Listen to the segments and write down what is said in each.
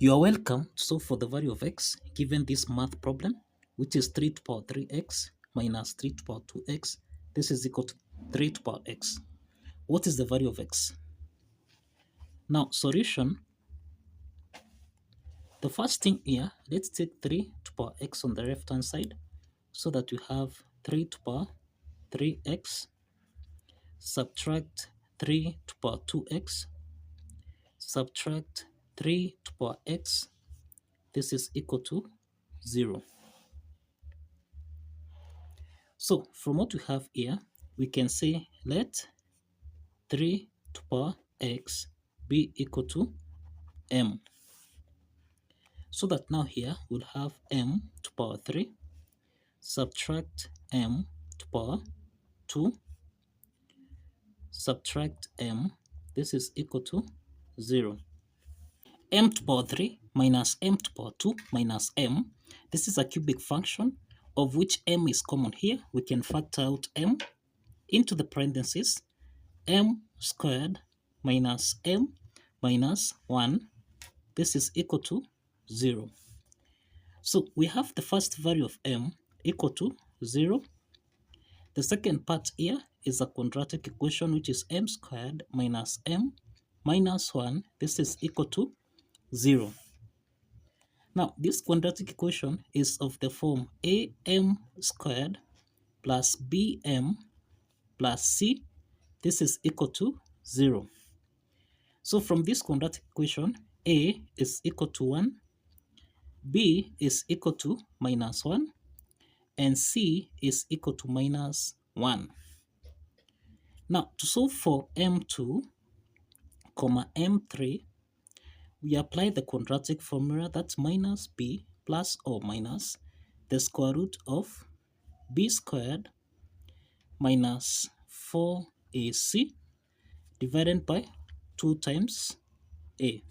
You are welcome to solve for the value of x given this math problem, which is 3 to power 3x minus 3 to power 2x. This is equal to 3 to power x. What is the value of x? Now, solution. The first thing here, let's take 3 to power x on the left-hand side so that you have 3 to power 3x, subtract 3 to power 2x, subtract 3 to power x. This is equal to 0. So from what we have here, we can say let 3 to power x be equal to m. So that now here we'll have m to power 3, subtract m to power 2, subtract m, this is equal to 0. M to power 3 minus m to power 2 minus m, this is a cubic function of which m is common here. We can factor out m into the parentheses, m squared minus m minus 1, this is equal to 0. So we have the first value of m equal to 0. The second part here is a quadratic equation, which is m squared minus m minus 1, this is equal to 0. Now this quadratic equation is of the form am squared plus bm plus c, this is equal to 0. So from this quadratic equation, a is equal to 1, b is equal to minus 1, and c is equal to minus 1. Now to solve for m2, m3, we apply the quadratic formula, that's minus b plus or minus the square root of b squared minus 4ac divided by 2 times a.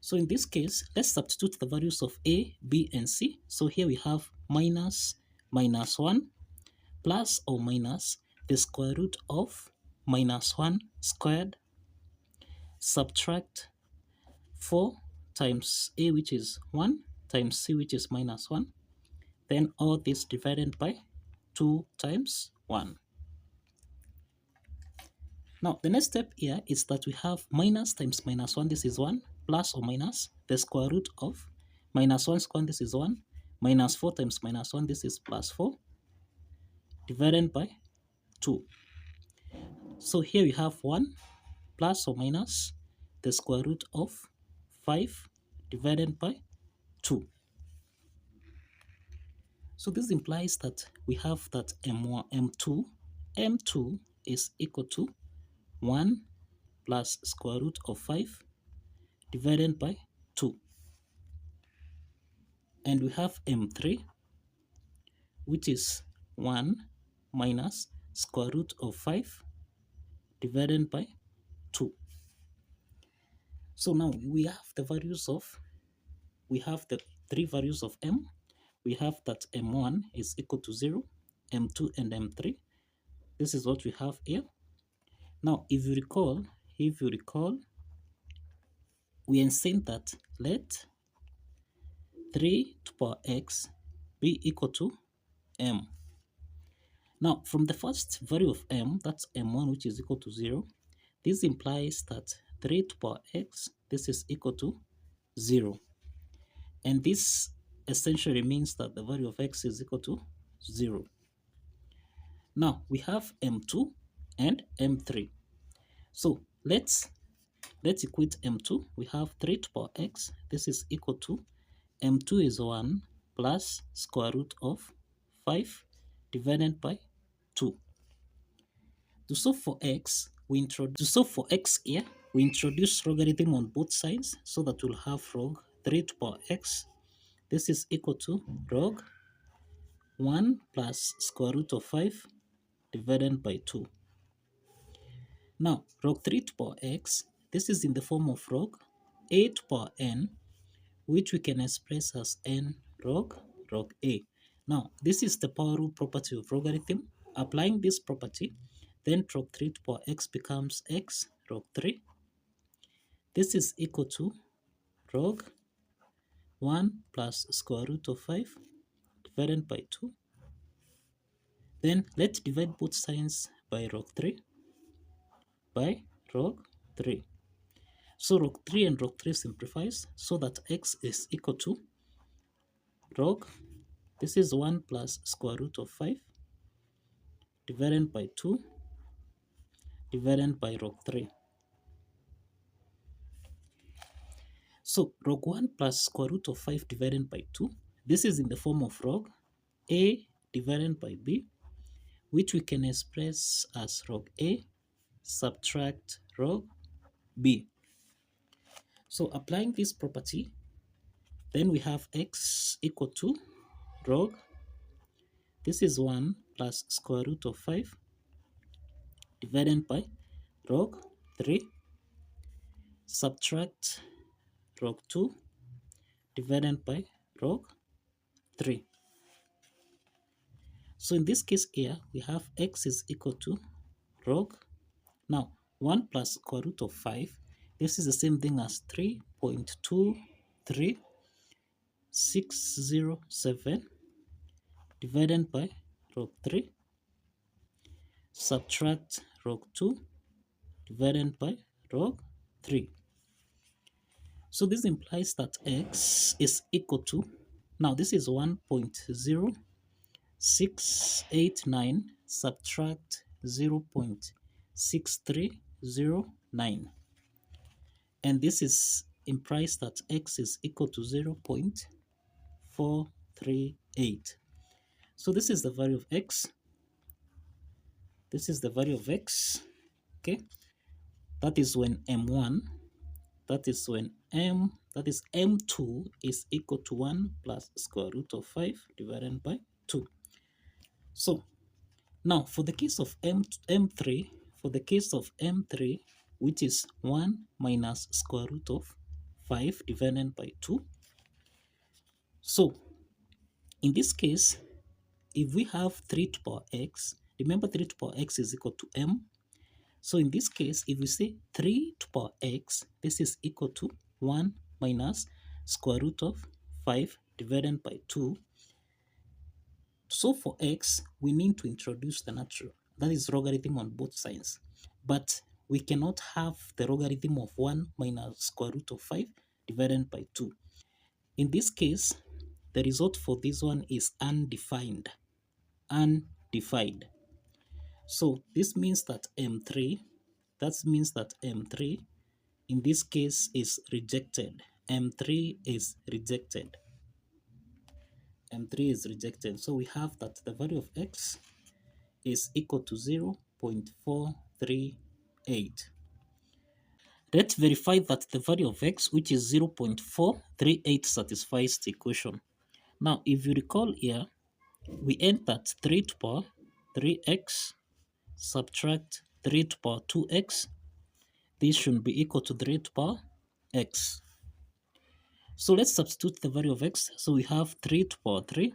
So in this case, let's substitute the values of a, b, and c. So here we have minus 1 plus or minus the square root of minus 1 squared, subtract 4 times a, which is 1, times c, which is minus 1. Then all this divided by 2 times 1. Now the next step here is that we have minus times minus 1, this is 1, plus or minus the square root of minus 1 squared, this is 1, minus 4 times minus 1, this is plus 4, divided by 2. So here we have 1 plus or minus the square root of 5 divided by 2. So this implies that we have that m2 is equal to 1 plus square root of 5 divided by 2. And we have m3, which is 1 minus square root of 5 divided by 2. So now we have the three values of m. We have that m1 is equal to 0, m2 and m3. This is what we have here. Now if you recall, we are saying that let 3 to power x be equal to m. Now from the first value of m, that's m1, which is equal to 0, this implies that 3 to power x, this is equal to 0. And this essentially means that the value of x is equal to 0. Now we have m2 and m3. So let's equate m2. We have 3 to power x, this is equal to m2 is 1 plus square root of 5 divided by 2. To solve for x here, we introduce logarithm on both sides so that we'll have log 3 to power x. This is equal to log 1 plus square root of 5 divided by 2. Now, log 3 to power x, this is in the form of log a to power n, which we can express as n log a. Now, this is the power rule property of logarithm. Applying this property, then log 3 to power x becomes x log 3. This is equal to log 1 plus square root of 5 divided by 2. Then let's divide both sides by log 3 by log 3. So log 3 and log 3 simplifies so that x is equal to log, this is 1 plus square root of 5 divided by 2 divided by log 3. So log 1 plus square root of 5 divided by 2, this is in the form of log a divided by b, which we can express as log a subtract log b. So applying this property, then we have x equal to log, this is 1 plus square root of 5 divided by log 3 subtract log 2 divided by log 3. So in this case here, we have x is equal to log, now 1 plus square root of 5, this is the same thing as 3.23607 divided by log 3 subtract log 2 divided by log 3. So this implies that x is equal to, now this is 1.0689 subtract 0.6309, and this is implies that x is equal to 0.438. So this is the value of x. This is the value of x. Okay, that is when m1, that is when m2 is equal to 1 plus square root of 5 divided by 2. So now for the case of m3, which is 1 minus square root of 5 divided by 2. So in this case, if we have 3 to the power x, remember 3 to the power x is equal to m. So in this case, if we say 3 to the power x, this is equal to 1 minus square root of 5 divided by 2. So for x, we need to introduce the natural, that is logarithm on both sides. But we cannot have the logarithm of 1 minus square root of 5 divided by 2. In this case, the result for this one is undefined. So this means that m3, in this case is rejected. M3 is rejected. So we have that the value of x is equal to 0.438. Let's verify that the value of x, which is 0.438, satisfies the equation. Now, if you recall here, we entered 3 to the power 3x subtract 3 to the power 2x. This should be equal to 3 to the power x. So let's substitute the value of x. So we have 3 to the power 3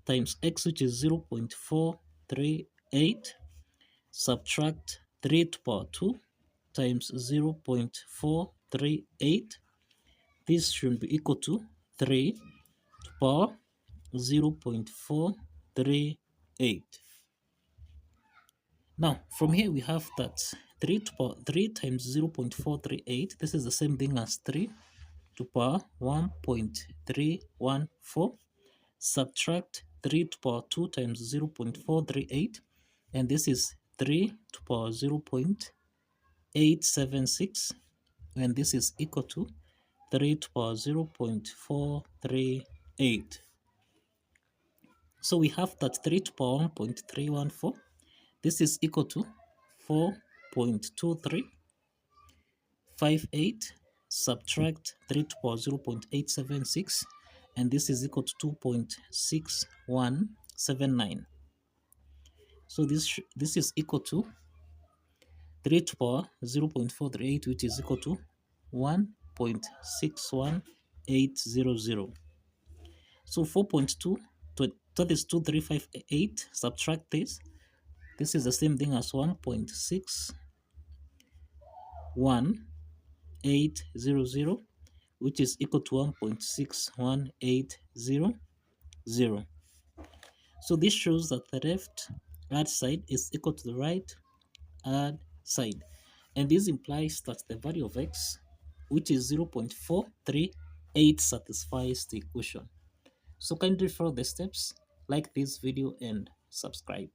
times x, which is 0.438, subtract 3 to the power 2 times 0.438. This should be equal to 3 to the power 0.438. Now, from here we have that 3 to the power 3 times 0.438, this is the same thing as 3 to the power 1.314, subtract 3 to the power 2 times 0.438, and this is 3 to the power 0.876, and this is equal to 3 to the power 0.438. So we have that 3 to the power 1.314, this is equal to 4.2358, subtract 3 to the power 0.876, and this is equal to 2.6179. So this is equal to 3 to the power 0.438, which is equal to 1.61800. So 4.2, that is 2358, subtract this. This is the same thing as 1.61800. which is equal to 1.61800. So this shows that the left hand side is equal to the right hand side. And this implies that the value of x, which is 0.438, satisfies the equation. So kindly follow the steps, like this video, and subscribe.